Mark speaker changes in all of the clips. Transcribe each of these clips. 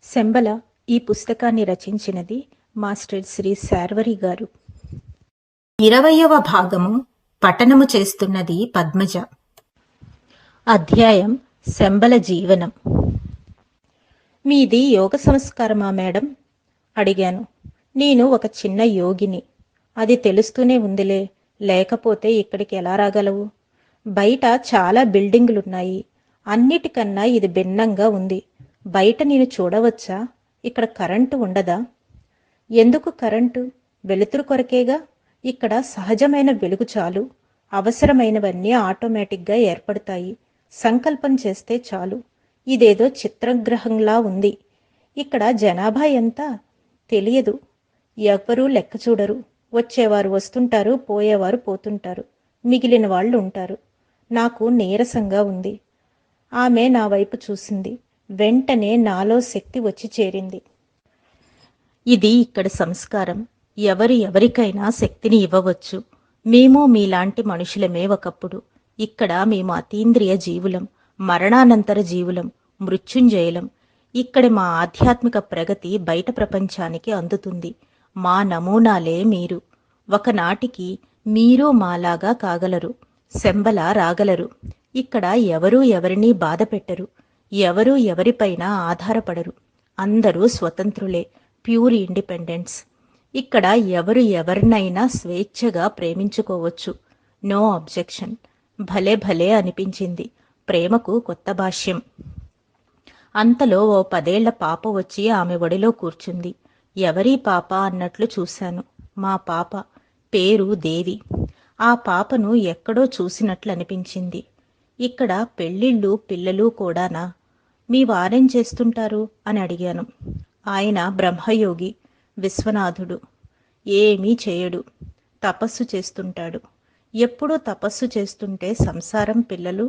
Speaker 1: శంబల ఈ పుస్తకాన్ని రచించినది మాస్టర్ శ్రీ శార్వరి గారు.
Speaker 2: 20వ భాగము పఠనము చేస్తున్నది పద్మజ.
Speaker 1: అధ్యాయం శంబల జీవనం. మీది యోగ సంస్కారమా మేడం? అడిగాను. నేను ఒక చిన్న యోగిని, అది తెలుస్తూనే ఉందిలే, లేకపోతే ఇక్కడికి ఎలా రాగలవు? బయట చాలా బిల్డింగులున్నాయి, అన్నిటికన్నా ఇది భిన్నంగా ఉంది. బయట నేను చూడవచ్చా? ఇక్కడ కరెంటు ఉండదా? ఎందుకు కరెంటు? వెలుతురు కొరకేగా. ఇక్కడ సహజమైన వెలుగు చాలు, అవసరమైనవన్నీ ఆటోమేటిక్గా ఏర్పడతాయి. సంకల్పం చేస్తే చాలు. ఇదేదో చిత్రగ్రహంలా ఉంది. ఇక్కడ జనాభా ఎంత తెలియదు, ఎవ్వరూ లెక్క చూడరు. వచ్చేవారు వస్తుంటారు, పోయేవారు పోతుంటారు, మిగిలిన వాళ్ళు ఉంటారు. నాకు నీరసంగా ఉంది. ఆమె నా వైపు చూసింది. వెంటనే నాలో శక్తి వచ్చి చేరింది. ఇది ఇక్కడ సంస్కారం. ఎవరికైనా శక్తిని ఇవ్వవచ్చు. మేము మీలాంటి మనుషులమే ఒకప్పుడు. ఇక్కడ మేము అతీంద్రియ జీవులం, మరణానంతర జీవులం, మృత్యుంజయులం. ఇక్కడ మా ఆధ్యాత్మిక ప్రగతి బయట ప్రపంచానికి అందుతుంది. మా నమూనాలే మీరు. ఒకనాటికి మీరు మాలాగా కాగలరు, శంబల రాగలరు. ఇక్కడ ఎవరూ ఎవరినీ బాధ పెట్టరు, ఎవరూ ఎవరిపైన ఆధారపడరు. అందరూ స్వతంత్రులే, ప్యూర్ ఇండిపెండెన్స్. ఇక్కడ ఎవరు ఎవరినైనా స్వేచ్ఛగా ప్రేమించుకోవచ్చు. No objection. భలే భలే అనిపించింది. ప్రేమకు కొత్త భాష్యం. అంతలో ఓ 10 ఏళ్ల పాప వచ్చి ఆమె ఒడిలో కూర్చుంది. ఎవరీ పాప అన్నట్లు చూశాను. మా పాప పేరు దేవి. ఆ పాపను ఎక్కడో చూసినట్లు అనిపించింది. ఇక్కడ పెళ్ళిళ్ళు పిల్లలు కూడానా? మీ వారేం చేస్తుంటారు అని అడిగాను. ఆయన బ్రహ్మయోగి, విశ్వనాథుడు. ఏమీ చేయడు, తపస్సు చేస్తుంటాడు. ఎప్పుడూ తపస్సు చేస్తుంటే సంసారం, పిల్లలు?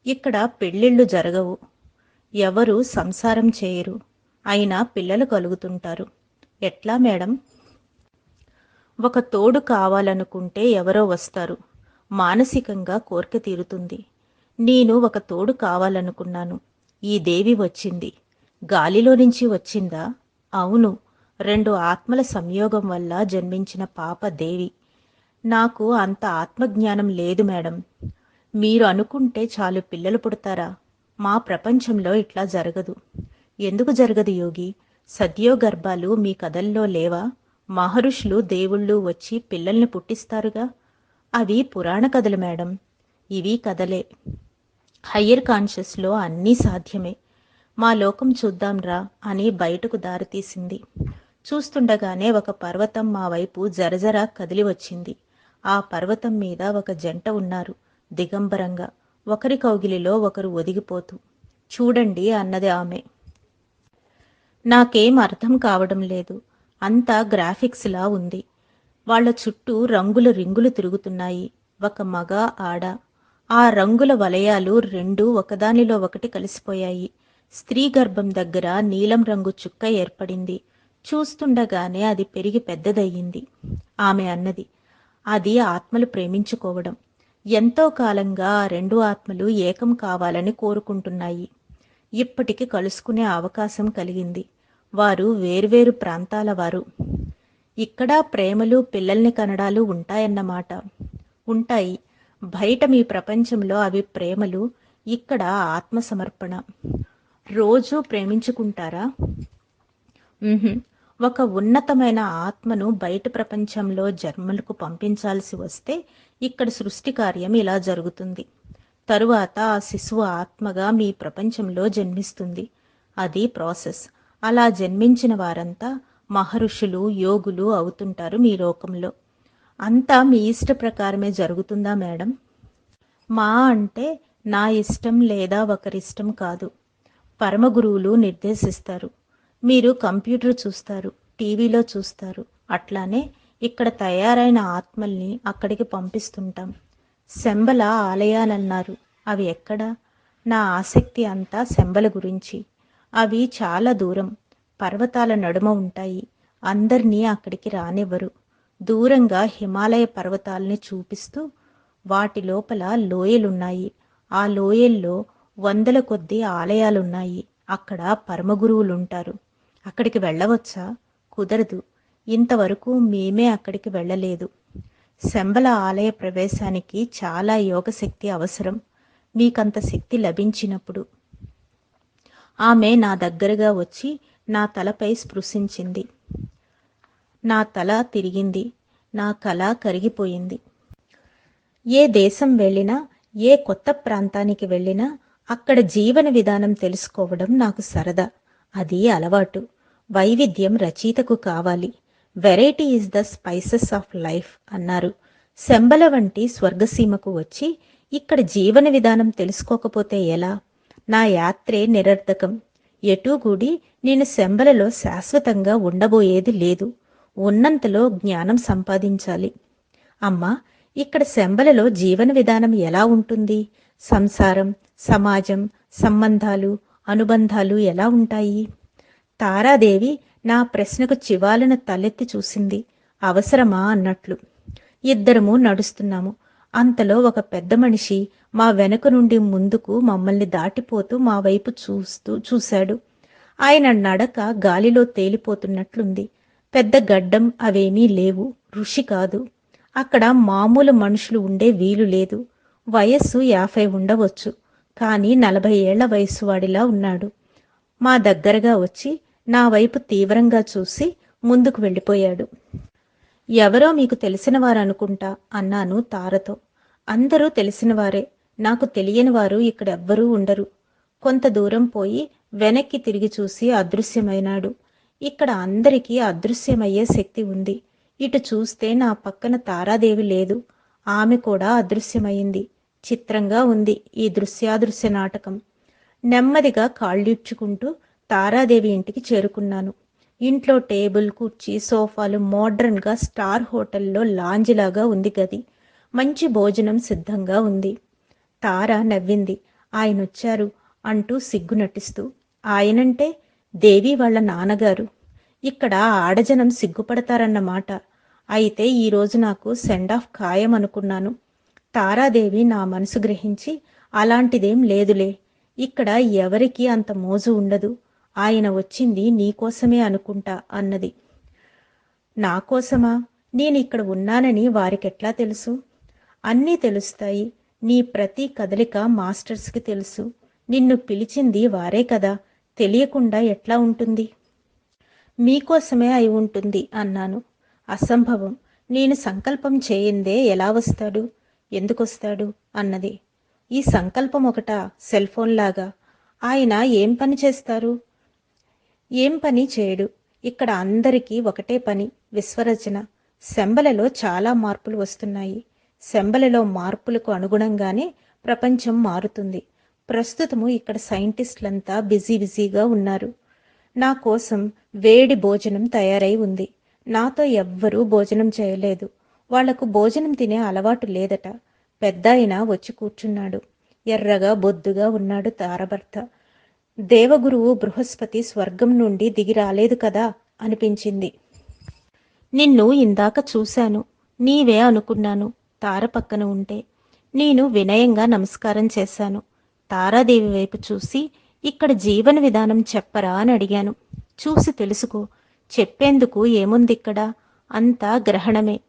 Speaker 1: ఇక్కడ పెళ్ళిళ్ళు జరగవు, ఎవరు సంసారం చేయరు, అయినా పిల్లలు కలుగుతుంటారు. ఎట్లా మేడం? ఒక తోడు కావాలనుకుంటే ఎవరో వస్తారు, మానసికంగా కోరిక తీరుతుంది. నేను ఒక తోడు కావాలనుకున్నాను. ఈ దేవి వచ్చింది. గాలిలో నుంచి వచ్చిందా? అవును, 2 ఆత్మల సంయోగం వల్ల జన్మించిన పాప దేవి. నాకు అంత ఆత్మజ్ఞానం లేదు మేడం. మీరు అనుకుంటే చాలు పిల్లలు పుడతారా? మా ప్రపంచంలో ఇట్లా జరగదు. ఎందుకు జరగదు యోగి? సద్యోగర్భాలు మీ కథల్లో లేవా? మహర్షులు దేవుళ్ళు వచ్చి పిల్లల్ని పుట్టిస్తారుగా. అవి పురాణ కథలు మేడం. ఇవి కథలే. హయ్యర్ కాన్షియస్లో అన్నీ సాధ్యమే. మా లోకం చూద్దాంరా అని బయటకు దారితీసింది. చూస్తుండగానే ఒక పర్వతం మా వైపు జరజర కదిలి వచ్చింది. ఆ పర్వతం మీద ఒక జంట ఉన్నారు, దిగంబరంగా, ఒకరి కౌగిలిలో ఒకరు ఒదిగిపోతూ. చూడండి అన్నది ఆమె. నాకేం అర్థం కావడం లేదు. అంతా గ్రాఫిక్స్లా ఉంది. వాళ్ల చుట్టూ రంగుల రింగులు తిరుగుతున్నాయి. ఒక మగ, ఆడ. ఆ రంగుల వలయాలు 2 ఒకదానిలో ఒకటి కలిసిపోయాయి. స్త్రీ గర్భం దగ్గర నీలం రంగు చుక్క ఏర్పడింది. చూస్తుండగానే అది పెరిగి పెద్దదయ్యింది. ఆమె అన్నది, అది ఆత్మలు ప్రేమించుకోవడం. ఎంతో కాలంగా ఆ 2 ఆత్మలు ఏకం కావాలని కోరుకుంటున్నాయి. ఇప్పటికి కలుసుకునే అవకాశం కలిగింది. వారు వేర్వేరు ప్రాంతాల వారు. ఇక్కడ ప్రేమలు, పిల్లల్ని కనడాలు ఉంటాయన్నమాట. ఉంటాయి. బయట మీ ప్రపంచంలో అవి ప్రేమలు, ఇక్కడ ఆత్మసమర్పణ. రోజూ ప్రేమించుకుంటారా? ఒక ఉన్నతమైన ఆత్మను బయట ప్రపంచంలో జన్మలకు పంపించాల్సి వస్తే ఇక్కడ సృష్టి కార్యం ఇలా జరుగుతుంది. తరువాత ఆ శిశువు ఆత్మగా మీ ప్రపంచంలో జన్మిస్తుంది. అది ప్రాసెస్. అలా జన్మించిన వారంతా మహర్షులు, యోగులు అవుతుంటారు మీ లోకంలో. అంతా మీ ఇష్ట ప్రకారమే జరుగుతుందా మేడం? మా అంటే నా ఇష్టం లేదా ఒకరిష్టం కాదు. పరమగురువులు నిర్దేశిస్తారు. మీరు కంప్యూటర్ చూస్తారు, టీవీలో చూస్తారు. అట్లానే ఇక్కడ తయారైన ఆత్మల్ని అక్కడికి పంపిస్తుంటాం. శంబల ఆలయాలన్నారు, అవి ఎక్కడ? నా ఆసక్తి అంతా శంబల గురించి. అవి చాలా దూరం, పర్వతాల నడుమ ఉంటాయి. అందర్నీ అక్కడికి రానివ్వరు. దూరంగా హిమాలయ పర్వతాల్ని చూపిస్తూ వాటి లోపల లోయలున్నాయి. ఆ లోయల్లో 100ల కొద్దీ ఆలయాలున్నాయి. అక్కడ పరమగురువులుంటారు. అక్కడికి వెళ్ళవచ్చా? కుదరదు. ఇంతవరకు మేమే అక్కడికి వెళ్ళలేదు. శంబల ఆలయ ప్రవేశానికి చాలా యోగశక్తి అవసరం. మీకంత శక్తి లభించినప్పుడు. ఆమె నా దగ్గరగా వచ్చి నా తలపై స్పృశించింది. నా తల తిరిగింది. నా కల కరిగిపోయింది. ఏ దేశం వెళ్ళినా, ఏ కొత్త ప్రాంతానికి వెళ్ళినా అక్కడ జీవన విధానం తెలుసుకోవడం నాకు సరదా. అది అలవాటు. వైవిధ్యం రచయితకు కావాలి. Variety is the spices of life అన్నారు. శంబల వంటి స్వర్గసీమకు వచ్చి ఇక్కడ జీవన విధానం తెలుసుకోకపోతే ఎలా? నా యాత్రే నిరర్ధకం. ఎటూగూడి నేను శంబలలో శాశ్వతంగా ఉండబోయేది లేదు. ఉన్నంతలో జ్ఞానం సంపాదించాలి. అమ్మా, ఇక్కడ శంబలలో జీవన విధానం ఎలా ఉంటుంది? సంసారం, సమాజం, సంబంధాలు, అనుబంధాలు ఎలా ఉంటాయి? తారాదేవి నా ప్రశ్నకు చివాలన తలెత్తి చూసింది. అవసరమా అన్నట్లు. ఇద్దరము నడుస్తున్నాము. అంతలో ఒక పెద్ద మనిషి మా వెనుక నుండి ముందుకు మమ్మల్ని దాటిపోతూ మా వైపు చూశాడు. ఆయన నడక గాలిలో తేలిపోతున్నట్లుంది. పెద్ద గడ్డం అవేమీ లేవు. ఋషి కాదు. అక్కడ మామూలు మనుషులు ఉండే వీలు లేదు. వయస్సు 50 ఉండవచ్చు. కానీ 40 ఏళ్ల వయసు వాడిలా ఉన్నాడు. మా దగ్గరగా వచ్చి నా వైపు తీవ్రంగా చూసి ముందుకు వెళ్ళిపోయాడు. ఎవరో మీకు తెలిసిన వారనుకుంటా అన్నాను తారతో. అందరూ తెలిసినవారే. నాకు తెలియని వారు ఇక్కడెవ్వరూ ఉండరు. కొంత దూరం పోయి వెనక్కి తిరిగి చూసి అదృశ్యమైనాడు. ఇక్కడ అందరికీ అదృశ్యమయ్యే శక్తి ఉంది. ఇటు చూస్తే నా పక్కన తారాదేవి లేదు. ఆమె కూడా అదృశ్యమైంది. చిత్రంగా ఉంది ఈ దృశ్యాదృశ్య నాటకం. నెమ్మదిగా కాళ్ళీడ్చుకుంటూ తారాదేవి ఇంటికి చేరుకున్నాను. ఇంట్లో టేబుల్, కుర్చీ, సోఫాలు మోడ్రన్గా స్టార్ హోటల్లో లాంజిలాగా ఉంది గది. మంచి భోజనం సిద్ధంగా ఉంది. తార నవ్వింది. ఆయనొచ్చారు అంటూ సిగ్గు నటిస్తూ. ఆయనంటే దేవి వాళ్ళ నాన్నగారు. ఇక్కడ ఆడజనం సిగ్గుపడతారన్నమాట. అయితే ఈరోజు నాకు సెండ్ ఆఫ్ ఖాయం అనుకున్నాను. తారాదేవి నా మనసు గ్రహించి అలాంటిదేం లేదులే, ఇక్కడ ఎవరికీ అంత మోజు ఉండదు. ఆయన వచ్చింది నీకోసమే అనుకుంటా అన్నది. నా కోసమా? నేనిక్కడ ఉన్నానని వారికెట్లా తెలుసు? అన్నీ తెలుస్తాయి. నీ ప్రతి కదలిక మాస్టర్స్కి తెలుసు. నిన్ను పిలిచింది వారే కదా, తెలియకుండా ఎట్లా ఉంటుంది? మీకోసమే అయి ఉంటుంది అన్నాను. అసంభవం. నేను సంకల్పం చేయిందే ఎలా వస్తాడు? ఎందుకొస్తాడు అన్నది. ఈ సంకల్పం ఒకటా సెల్ఫోన్లాగా? ఆయన ఏం పని చేస్తారు? ఏం పని చేయడు. ఇక్కడ అందరికీ ఒకటే పని, విశ్వరచన. శంబలలో చాలా మార్పులు వస్తున్నాయి. శంబలలో మార్పులకు అనుగుణంగానే ప్రపంచం మారుతుంది. ప్రస్తుతము ఇక్కడ సైంటిస్టులంతా బిజీగా ఉన్నారు. నా కోసం వేడి భోజనం తయారై ఉంది. నాతో ఎవ్వరూ భోజనం చేయలేదు. వాళ్లకు భోజనం తినే అలవాటు లేదట. పెద్దాయన వచ్చి కూర్చున్నాడు. ఎర్రగా బొద్దుగా ఉన్నాడు తారభర్త. దేవగురువు బృహస్పతి స్వర్గం నుండి దిగి రాలేదు కదా అనిపించింది. నిన్ను ఇందాక చూశాను. నీవే అనుకున్నాను తార పక్కన ఉంటే. నేను వినయంగా నమస్కారం చేశాను. తారాదేవి వైపు చూసి ఇక్కడ జీవన విధానం చెప్పరా అని అడిగాను. చూసి తెలుసుకో. చెప్పేందుకు ఏముందిక్కడ? అంతా గ్రహణమే.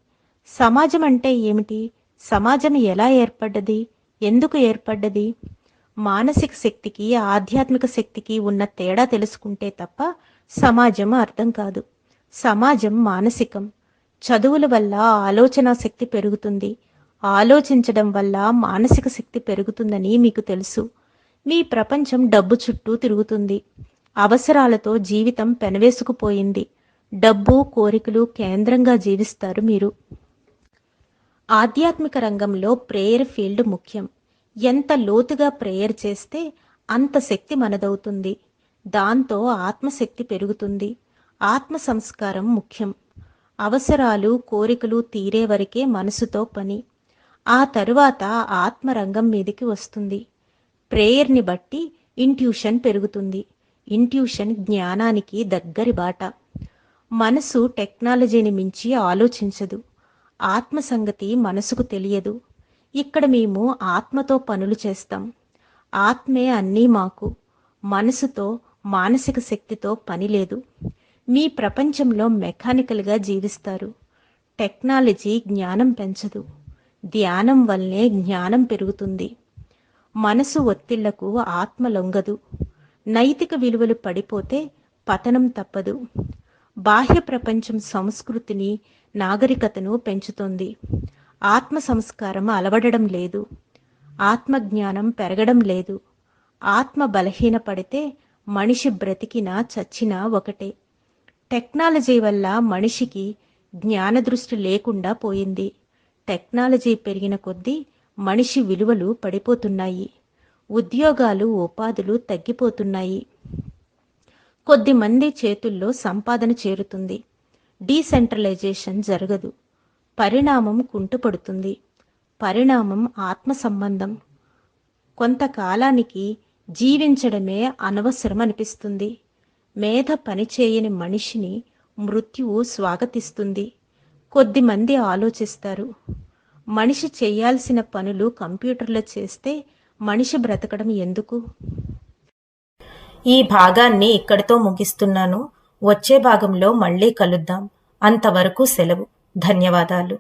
Speaker 1: సమాజం అంటే ఏమిటి? సమాజం ఎలా ఏర్పడ్డది? ఎందుకు ఏర్పడ్డది? మానసిక శక్తికి ఆధ్యాత్మిక శక్తికి ఉన్న తేడా తెలుసుకుంటే తప్ప సమాజం అర్థం కాదు. సమాజం మానసికం. చదువుల వల్ల ఆలోచనా శక్తి పెరుగుతుంది. ఆలోచించడం వల్ల మానసిక శక్తి పెరుగుతుందని మీకు తెలుసు. మీ ప్రపంచం డబ్బు చుట్టూ తిరుగుతుంది. అవసరాలతో జీవితం పెనవేసుకుపోయింది. డబ్బు, కోరికలు కేంద్రంగా జీవిస్తారు మీరు. ఆధ్యాత్మిక రంగంలో ప్రేయర్ ఫీల్డ్ ముఖ్యం. ఎంత లోతుగా ప్రేయర్ చేస్తే అంత శక్తి మనదవుతుంది. దాంతో ఆత్మశక్తి పెరుగుతుంది. ఆత్మ సంస్కారం ముఖ్యం. అవసరాలు, కోరికలు తీరే వరకే మనసుతో పని. ఆ తరువాత ఆత్మరంగం మీదికి వస్తుంది. ప్రేయర్ని బట్టి ఇంట్యూషన్ పెరుగుతుంది. ఇంట్యూషన్ జ్ఞానానికి దగ్గరి బాట. మనసు టెక్నాలజీని మించి ఆలోచించదు. ఆత్మ సంగతి మనసుకు తెలియదు. ఇక్కడ మేము ఆత్మతో పనులు చేస్తాం. ఆత్మే అన్నీ మాకు. మనసుతో మానసిక శక్తితో పని లేదు. మీ ప్రపంచంలో మెకానికల్గా జీవిస్తారు. టెక్నాలజీ జ్ఞానం పెంచదు. ధ్యానం వల్లే జ్ఞానం పెరుగుతుంది. మనసు ఒత్తిళ్లకు ఆత్మ లొంగదు. నైతిక విలువలు పడిపోతే పతనం తప్పదు. బాహ్య ప్రపంచం సంస్కృతిని, నాగరికతను పెంచుతోంది. ఆత్మ సంస్కారం అలవడడం లేదు. ఆత్మజ్ఞానం పెరగడం లేదు. ఆత్మ బలహీనపడితే మనిషి బ్రతికినా చచ్చినా ఒకటే. టెక్నాలజీ వల్ల మనిషికి జ్ఞానదృష్టి లేకుండా పోయింది. టెక్నాలజీ పెరిగిన కొద్దీ మనిషి విలువలు పడిపోతున్నాయి. ఉద్యోగాలు, ఉపాధులు తగ్గిపోతున్నాయి. కొద్దిమంది చేతుల్లో సంపాదన చేరుతుంది. డీసెంట్రలైజేషన్ జరగదు. పరిణామం కుంటుపడుతుంది. పరిణామం ఆత్మ సంబంధం. కొంతకాలానికి జీవించడమే అనవసరం అనిపిస్తుంది. మేధ పనిచేయని మనిషిని మృత్యువు స్వాగతిస్తుంది. కొద్దిమంది ఆలోచిస్తారు, మనిషి చేయాల్సిన పనులు కంప్యూటర్లో చేస్తే మనిషి బ్రతకడం ఎందుకు?
Speaker 2: ఈ భాగాన్ని ఇక్కడితో ముగిస్తున్నాను. వచ్చే భాగంలో మళ్ళీ కలుద్దాం. అంతవరకు సెలవు. ధన్యవాదాలు.